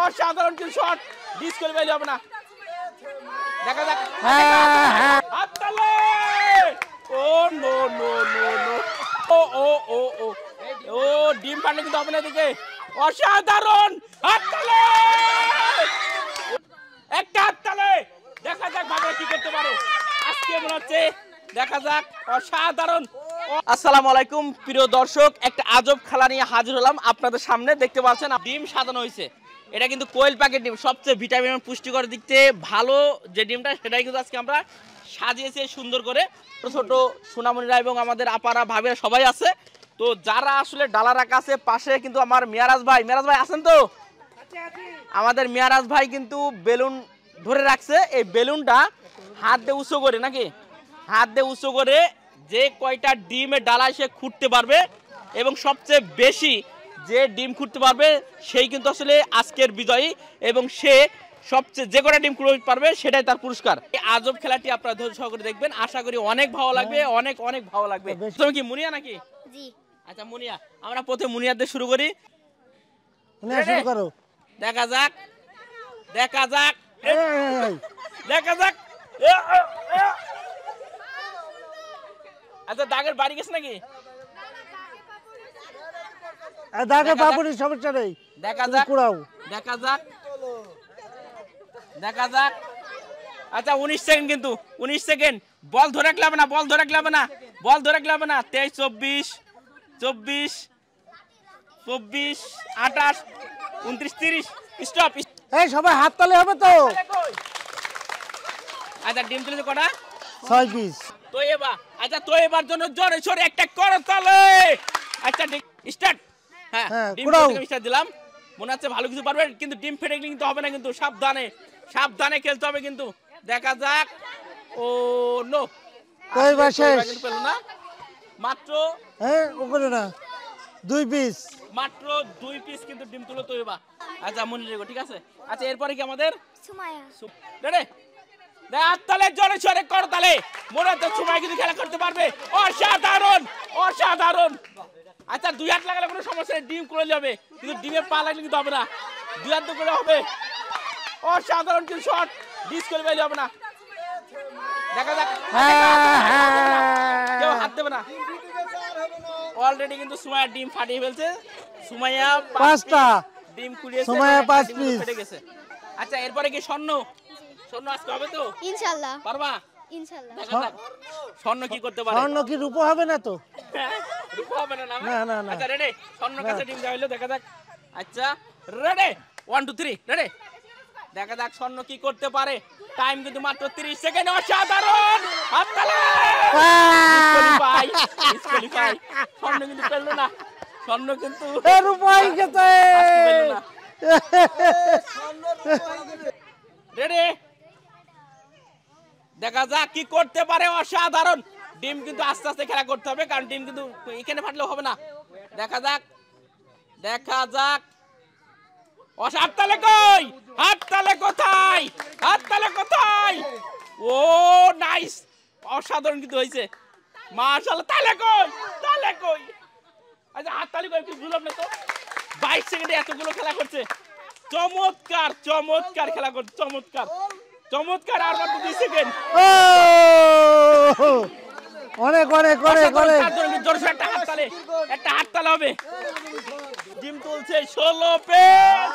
অসাধারণ কি shot, dish করে বাইলে হবে না। দেখা যাক, হাততালি। ও নো নো নো নো, ও ও ও ও ও, ডিম পারলে কিন্তু হবে না এদিকে। অসাধারণ হাততালি, একটা হাততালি। দেখা যাক ভাবে কি করতে পারে আজকে মনে হচ্ছে, দেখা যাক। অসাধারণ। আসসালামু আলাইকুম প্রিয় দর্শক, একটা আজব খেলা নিয়ে হাজির হলাম আপনাদের সামনে। দেখতে পাচ্ছেন ডিম সাজানো হয়েছে, এটা কিন্তু কোয়েল পাখির ডিম, সবচেয়ে ভিটামিন পুষ্টিকর দিক থেকে ভালো যে ডিমটা, সেটাই কিন্তু আজকে আমরা সাজিয়েছি সুন্দর করে। ছোট সোনামণিরা এবং আমাদের আপারা ভাবিরা সবাই আছে। তো যারা আসলে ডালা রাখা আছে পাশে কিন্তু আমার মিয়ারাজ ভাই আছেন তো? আমাদের মিয়ারাজ ভাই কিন্তু বেলুন ধরে রাখছে। এই বেলুনটা হাত দিয়ে উঁচু করে, নাকি হাত দিয়ে উঁচু করে যে কয়টা ডিমের ডালায় সে খুঁড়তে পারবে এবং সবচেয়ে বেশি যে ডিম খুঁড়তে পারবে সেই কিন্তু আসলে আজকের বিজয়ী, এবং সে সবচেয়ে যে কটা ডিম খুঁড়তে পারবে সেটাই তার পুরস্কার। এই আজব খেলাটি আপনারা ধৈর্য সহকারে দেখবেন, আশা করি অনেক ভালো লাগবে, অনেক অনেক ভালো লাগবে। তুমি কি মুনিয়া নাকি? জি। আচ্ছা মুনিয়া, আমরা প্রথমে মুনিয়া দিয়ে শুরু করি। শুরু করো। দেখা যাক দেখা যাক দেখা যাক। আচ্ছা দাগের বাড়ি গেছে নাকি? দাগের বাবুরির সমস্যা নেই। দেখা যাক দেখা যাক দেখা যাক। আচ্ছা 19 সেকেন্ড, কিন্তু 19 সেকেন্ড। বল ধরে রাখলে হবে না, বল ধরে রাখলে হবে না, বল ধরে রাখলে হবে না। 23 24 24 24 28 29 30। স্টপ। এই সবাই হাত তালে হবে তো? আচ্ছা ডিম তুলেছে কটা? 6 পিস। তো এবার আচ্ছা, তো এবার জন্য জোরে সোরে একটা করো তালে। আচ্ছা স্টার্ট। হ্যাঁ ডিম থেকে স্টার্ট দিলাম, মনে হচ্ছে ভালো কিছু পারবে, কিন্তু ডিম ফেটে গেলে কিন্তু হবে না, কিন্তু সাবধানে সাবধানে খেলতে হবে কিন্তু। দেখা যাক। ও নো, কই শেষ পেল না, মাত্র ওখানে না 2 পিস, মাত্র 2 পিস কিন্তু ডিম তুলো তো এবার। আচ্ছা মনে রেখো, ঠিক আছে। আচ্ছা এরপরে কি আমাদের সুমাইয়া? রেডি? তালে জোরে সোরে কর তালে, মনে হচ্ছে সুমাইয়া কিন্তু খেলা করতে পারবে। অসাধারণ অসাধারণ। আচ্ছা 2 হাত লাগালে কোনো সমস্যা নেই, ডিম করে যাবে, কিন্তু ডিমে পা লাগলে কিন্তু হবে না, 2 হাত তো করে হবে। অসাধারণ কি শট, ডিস করে বাইলে হবে না। দেখা যাক, কেউ হাত দেবে না। অলরেডি কিন্তু সুমাইয়া ডিম ফাটিয়ে ফেলছে। সুমাইয়া 5টা ডিম কুড়িয়েছে, সুমাইয়া 5 পিস ফেটে গেছে। আচ্ছা এরপরে কি স্বর্ণ আজকে হবে তো? ইনশাআল্লাহ পারবা, ইনশাআল্লাহ। দেখা যাক স্বর্ণ কি করতে পারে। স্বর্ণ কি রূপ হবে না তো? রূপ হবে না, না না না। আচ্ছা রেডি, স্বর্ণ কাছে ডিম যাইলো, দেখা যাক। আচ্ছা রেডি, 1 2 3 রেডি? দেখা যাক স্বর্ণ কি করতে পারে। টাইম কিন্তু মাত্র 30 সেকেন্ড। অসাধারণ হাততালি। Disqualify disqualify. স্বর্ণ কিন্তু পেল না, স্বর্ণ কিন্তু রূপাই গেছে। রেডি? দেখা যাক কি করতে পারে। অসাধারণ। ডিম কিন্তু আস্তে আস্তে খেলা করতে হবে, কারণ ডিম কিন্তু এখানে ফাটলে হবে না। দেখা যাক দেখা যাক। হাততালি কই? হাততালি কোথায়? হাততালি কোথায়? ও নাইস, অসাধারণ কিন্তু হয়েছে, মাশাআল্লাহ। তালে কই? তালে কই? আচ্ছা হাততালি কই? কি বুঝলাম না তো। 22 সেকেন্ডে এতগুলো খেলা করছে। চমৎকার চমৎকার খেলা করছে, চমৎকার চমৎকার। আর মাত্র 2 সেকেন্ড। অনেক অনেক অনেক অনেক জোরে একটা হাততালি, একটা হাততালি হবে। ডিম তুলছে 16 পিস।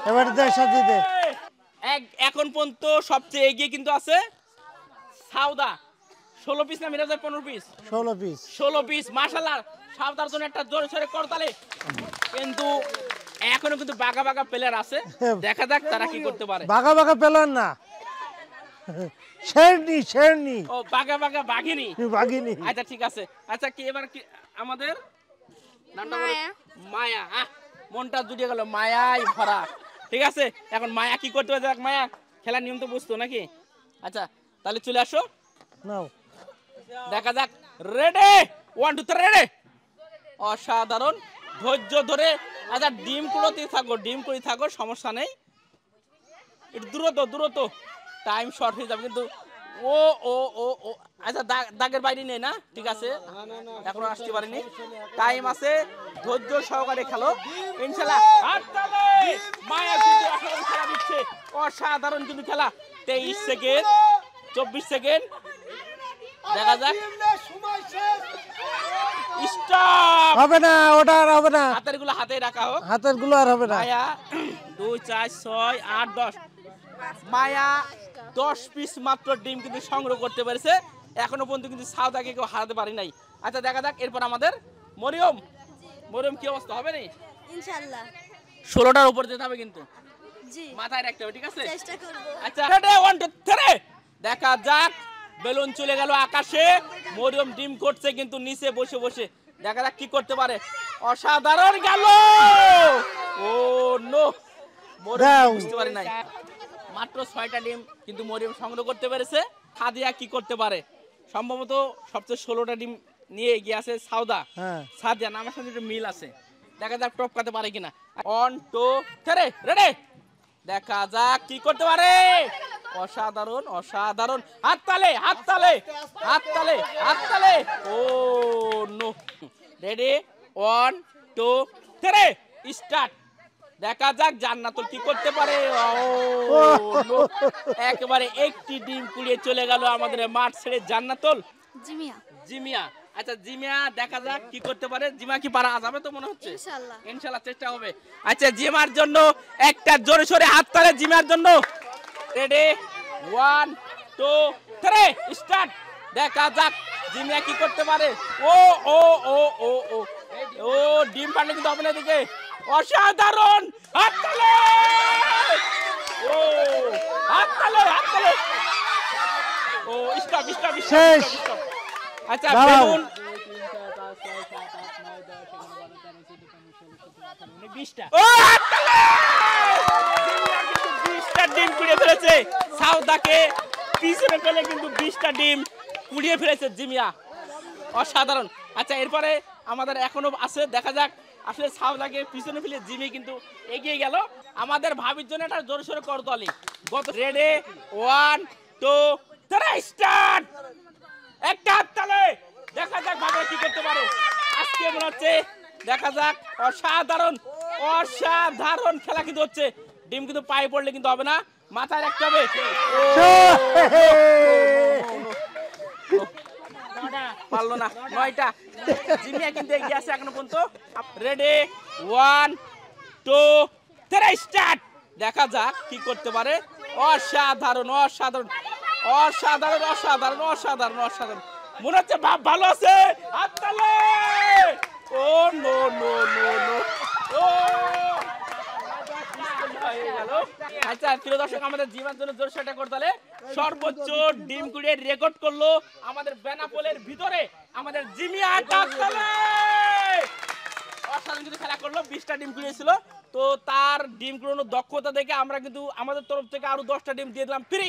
এবার দেখ সাজিয়ে দে। এখন পর্যন্ত সবচেয়ে এগিয়ে কিন্তু আছে সাউদা। 16 পিস না মিরাজ 15 পিস? 16 পিস। 16 পিস, মাশাআল্লাহ। সাউদার জন্য একটা জোরে সোরে করতালে। কিন্তু এখনো কিন্তু বাগা বাগা প্লেয়ার আছে, দেখা যাক তারা কি করতে পারে। বাগা বাগা প্লেয়ার না, শেরনি। ও বাগা বাগা বাঘিনী। আচ্ছা ঠিক আছে। আচ্ছা কি এবার কি আমাদের নামটা বলো? মায়া। মনটা জুড়িয়ে গেল, মায়াই ভরা। ঠিক আছে, এখন মায়া কি করতে হবে? দেখ মায়া খেলার নিয়ম তো বুঝতো নাকি? আচ্ছা তাহলে চলে আসো, নাও দেখা যাক। রেডি? 1 2 3 রেডি? অসাধারণ, ধৈর্য ধরে। আচ্ছা ডিম কুড়োতে থাকো, ডিম করে থাকো, সমস্যা নেই। একটু দূরত্ব টাইম শর্ট হয়ে যাবে কিন্তু। ও ও ও ও আচ্ছা দাগের বাইরে নেই না? ঠিক আছে, এখনো আসতে পারিনি, টাইম আছে, ধৈর্য সহকারে খেলো ইনশাআল্লাহ। হাততালি অসাধারণ কিন্তু খেলা। 23 সেকেন্ড, 24 সেকেন্ড, দেখা যাক। স্টপ, হবে না, ওটা আর হবে না। হাতের গুলো হাতে রাখা হোক। হাতের গুলো আর হবে না। মায়া 2 4 6 8 10, মায়া 10 পিস মাত্র ডিম কিন্তু সংগ্রহ করতে পেরেছে। এখনো পর্যন্ত কিন্তু সাউদাকে কেউ হারাতে পারি নাই। আচ্ছা দেখা যাক এরপর আমাদের মরিয়ম। মরিয়ম কি অবস্থা, হবে না? ইনশাআল্লাহ 16টার উপর যেতে হবে কিন্তু জি মাথায় রাখতে হবে, ঠিক আছে? চেষ্টা করব। আচ্ছা রেডি 1 2 3, দেখা যাক। বেলুন চলে গেল আকাশে, মরিয়ম ডিম করছে কিন্তু নিচে বসে বসে। দেখা যাক কি করতে পারে। অসাধারণ গেল। ও নো, মরিয়ম বুঝতে পারি নাই। মাত্র 6টা ডিম কিন্তু মরিয়ম সংগ্রহ করতে পেরেছে। সাদিয়া কি করতে পারে? সম্ভবত সবচেয়ে 16টা ডিম নিয়ে এগিয়ে আছে সাউদা। হ্যাঁ, সাদিয়া নামের সাথে একটু মিল আছে, দেখা যাক টপকাতে পারে কিনা। 1 2 3 রেডি, দেখা যাক কি করতে পারে। অসাধারণ অসাধারণ, হাততালে হাততালে হাততালে হাততালে। ও নো, রেডি 1 2 3 স্টার্ট, দেখা যাক জান্নাতুল কি করতে পারে। ও নো, একেবারে একটি ডিম কুড়িয়ে চলে গেল আমাদের মাঠ ছেড়ে জান্নাতুল। জিমিয়া জিমিয়া, আচ্ছা জিমিয়া দেখা যাক কি করতে পারে। জিমিয়া কি পারা যাবে তো মনে হচ্ছে? ইনশাআল্লাহ ইনশাআল্লাহ চেষ্টা হবে। আচ্ছা জিমার জন্য একটা জোরে সোরে হাততালি জিমার জন্য। রেডি 1 2 3 স্টার্ট, দেখা যাক জিমিয়া কি করতে পারে। ও ও ও ও ও ও ডিম পারলে কিন্তু আপনার দিকে। অসাধারণ, হাততালি। ও হাততালি হাততালি। ও স্টপ স্টপ শেষ। স্টপ। আচ্ছা দাঁড়াও। বেলুন 20টা। ও হাততালি! জিমিয়া কিন্তু 20টা ডিম কুড়িয়ে ফেলেছে। সাউদাকে পিছনে ফেলে কিন্তু 20টা ডিম কুড়িয়ে ফেলেছে জিমিয়া। অসাধারণ। আচ্ছা এরপরে আমাদের এখনো আছে, দেখা যাক আসলে সাউদাকে পিছনে ফেলে জিমি কিন্তু এগিয়ে গেল। আমাদের ভাবির জন্য একটা জোরে সোরে করতালি। গত রেডি 1 2 3 স্টার্ট, একটা হাততালি। দেখা যাক ভাবে কি করতে পারে আজকে মনে হচ্ছে। দেখা যাক, অসাধারণ অসাধারণ খেলা কিন্তু হচ্ছে। ডিম কিন্তু পায়ে পড়লে কিন্তু হবে না, মাথায় রাখতে হবে। পারলো না, 9টা। জিমিয়া কিন্তু এগিয়ে আছে এখনো পর্যন্ত। রেডি 1 2 3 স্টার্ট, দেখা যাক কি করতে পারে। অসাধারণ অসাধারণ অসাধারণ অসাধারণ অসাধারণ অসাধারণ, মনে হচ্ছে ভাব ভালো আছে। হাততালি। ও নো নো নো নো, ও আচ্ছা প্রিয় দর্শক, আমাদের জীবন জন্য জোর সেটা করতালে সর্বোচ্চ ডিম কুড়িয়ে রেকর্ড করলো আমাদের বেনাপোলের ভিতরে আমাদের জিমিয়া। হাততালি। অসাধারণ কিন্তু খেলা করলো, 20টা ডিম কুড়িয়েছিল। তো তার ডিম কুড়ানোর দক্ষতা দেখে আমরা কিন্তু আমাদের তরফ থেকে আরো 10টা ডিম দিয়ে দিলাম ফ্রি।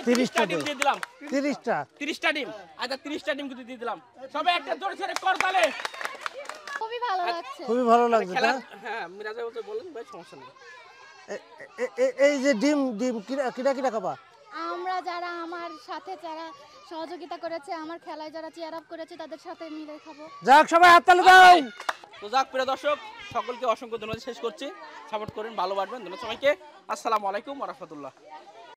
30টা ডিম দিয়ে দিলাম। 30টা ডিম, আচ্ছা 30টা ডিম কিন্তু দিয়ে দিলাম। সবাই একটা জোরে সোরে করতালে। খুবই ভালো লাগছে। খুবই ভালো লাগছে। খেলা, না? হ্যাঁ মিরাজ ভাই বলেন ভাই, সমস্যা নেই। এই যে ডিম ডিম কিরা কিরা খাবা? আমরা যারা আমার সাথে যারা সহযোগিতা করেছে, আমার খেলায় যারা চিয়ার আপ করেছে তাদের সাথে মিলে খাবো। যাক সবাই হাততালি দাও। তো যাক প্রিয় দর্শক, সকলকে অসংখ্য ধন্যবাদ শেষ করছি। সাপোর্ট করেন, ভালোবাসবেন। ধন্যবাদ সবাইকে। আসসালামু আলাইকুম ওয়া রাহমাতুল্লাহ।